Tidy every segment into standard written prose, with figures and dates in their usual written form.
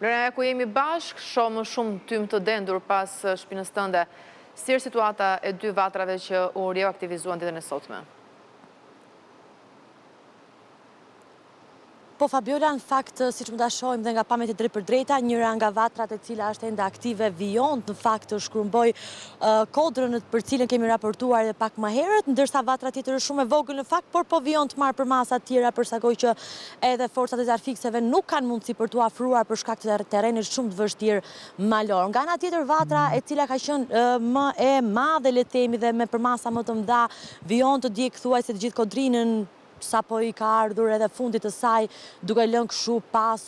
Lorena, ku jemi bashkë, shoh më shumë tym të dendur pas shpinës tënde. Si është situata e dy vatrave që u reaktivizuan ditën e sotme? Po Fabiola, në fakt, siç mund ta shohim dhe nga pamjet e drejtë për drejta, njëra nga vatrat e cila është ende aktive vijont, në fakt shkrumboi kodrën për cilën kemi raportuar edhe pak më herët, ndërsa vatra tjetër është shumë e vogël në fakt, por po vijon të marrë për masa të tjera, përshkak që edhe forcat e zjarfikseve nuk kanë mundësi për t'u afruar për shkak të terrenit shumë të vështirë malor. Nga ana tjetër, vatra e cila ka qenë më e madhe, le të themi, dhe me përmasa më të mëdha, vijon të djeg thuajse të gjithë kodrinën, sa po i ka ardhur edhe fundit të saj, duke lënë kështu pas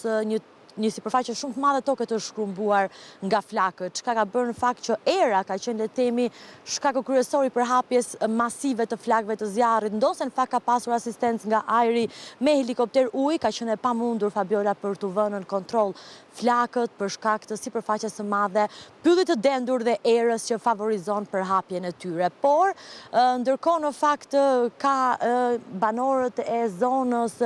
një sipërfaqe shumë të madhe toke të shkrumbuar nga flakët, çka ka bërë në fakt që era ka qenë, le të themi, shkaku kryesor i përhapjes masive të flakëve të zjarrit, ndosë në fakt ka pasur asistencë nga ajri me helikopter ujë, ka qenë e pamundur Fabiola për t'u vënë në kontroll flakët për shkak të sipërfaqes së madhe, pyllit të dendur dhe erës që favorizon përhapjen e tyre. Por, ndërkohë në fakt ka banorët e zonës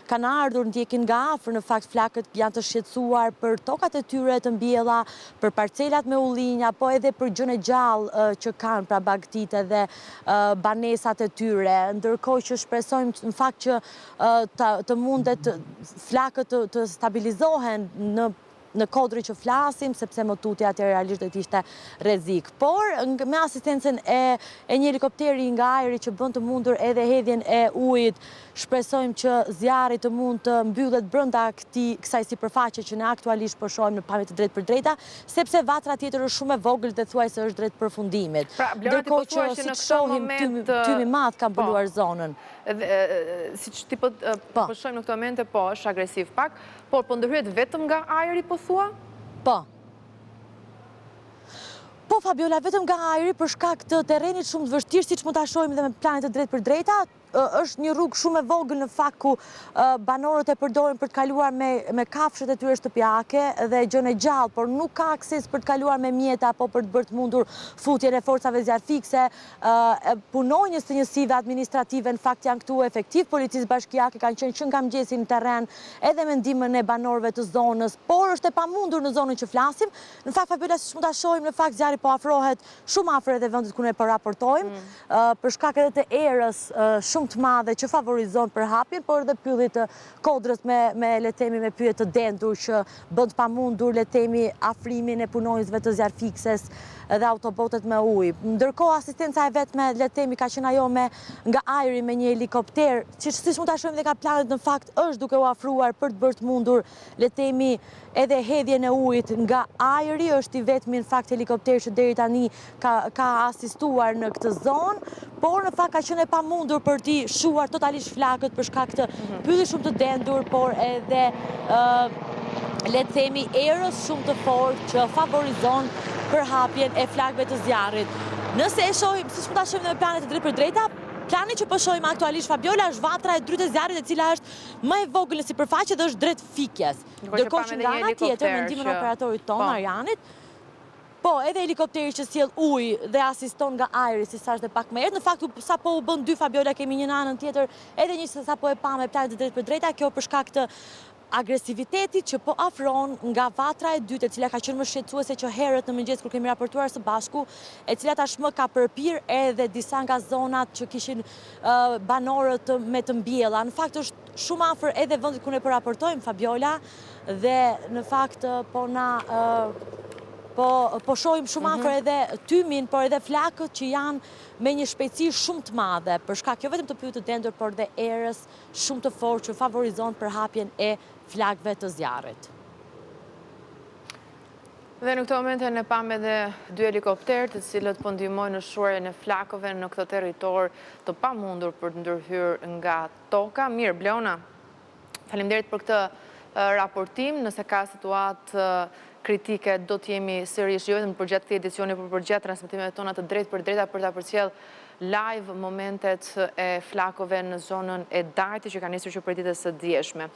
kanë ardhur ndjekin nga afër, në fakt flakët janë të shqetësuar për tokat e tyre të mbjella, për parcelat me ullinja, po edhe për gjën e gjallë që kanë, pra bagtitë dhe banesat e tyre. Ndërkohë që shpresojmë në fakt që të mundet flakët të stabilizohen në kodri që flasim, sepse më tutje atëherë realisht do të ishte rrezik. Por me asistencën e një helikopteri nga ajri që bën të mundur edhe hedhjen e ujit, shpresojmë që zjarri të mund të mbyllet brenda kësaj sipërfaqe që ne aktualisht po shohim në pamje të drejtë për drejta, sepse vatra tjetër është shumë e vogël dhe thuajse është drejt përfundimit. Ndërkohë që si shohim tymi i madh ka mbuluar zonën. Siç ti po shohim në këtë moment, po është agresiv pak, por po ndërhyet vetëm nga ajri po thua? Po. Po Fabiola, vetëm nga ajri për shkak të terrenit shumë të vështirë, siç mund ta shohim edhe me planet të drejtë për drejta, është një rrugë shumë e vogël në fakt ku banorët e përdorin për të kaluar me kafshët e tyre shtëpiake dhe gjën e gjallë, por nuk ka akses për të kaluar me mjeta apo për të bërë të mundur futjen e forcave zjarfikse. Punonjës të njësive administrative në fakt janë këtu efektiv, policisë bashkiake kanë qenë që nga mëngjesi në terren edhe me ndihmën e banorëve të zonës, por është e pamundur në zonën që flasim. Në fakt Fabiola, siç mund ta shohim, në fakt zjarri po afrohet shumë afër edhe vendit ku ne po raportojmë, për shkak edhe të erës shumë të madhe që favorizon përhapjen, por edhe pyllit të kodrës me le të themi me pyetje të dendur që bën të pamundur le të themi afrimin e punonjësve të zjarfikses dhe autobotet me ujë. Ndërkohë asistenca e vetme le të themi ka qenë ajo nga ajri me një helikopter, që siç mund ta shohim dhe ka planet në fakt është duke u afruar për të bërë të mundur le të themi edhe hedhjen e ujit nga ajri, është i vetmi në fakt helikopter që deri tani ka asistuar në këtë zonë, por në fakt ka qenë e pamundur për t'i shuar totalisht flakët për shkak të pyllit shumë të dendur, por edhe le të themi erës shumë të fortë që favorizon përhapjen e flakëve të zjarrit. Nëse e shohim, siç mund ta shohim në planet të drejtë për drejta, plani që po shohim aktualisht Fabiola është vatra e dytë e zjarrit, e cila është më e vogël në sipërfaqe dhe është drejt fikjes. Ndërkohë që nga ana tjetër, me ndihmën e operatorit ton Arjanit, po, edhe helikopteri që sjell ujë dhe asiston nga ajri, si sa është pak më herët. Në fakt, sapo u bën dy Fabiola, kemi një në anën tjetër, edhe një sapo e pa me planet të drejtë për drejta, kjo për shkak të agresivitetit që po afron nga vatra e dytë, e cila ka qenë më shqetësuese që herët në mëngjes kur kemi raportuar së bashku, e cila tashmë ka përpir edhe disa nga zonat që kishin banorët me të mbjella. Në fakt është shumë afër edhe vendit ku ne po raportojmë Fabiola, dhe në fakt po shohim shumë afër edhe tymin, por edhe flakët që janë me një shpejtësi shumë të madhe, për shkak jo vetëm të pyllit të dendur, por dhe erës shumë të fortë që favorizon përhapjen e flakëve të zjarrit. Dhe në këtë moment ne pam edhe dy helikopterë të cilët po ndihmojnë në shuarjen e flakëve në këtë territor të pamundur për të ndërhyrë nga toka. Mirë, Bleona, faleminderit për këtë raportim. Nëse ka situatë kritike, do t'jemi sërish jo vetëm përgjatë këtij edicioni, por përgjatë transmetimet tona të drejtë për drejta për ta përcjell live momentet e flakëve në zonën e Dajtit që ka nisur që prej ditës së dieshme.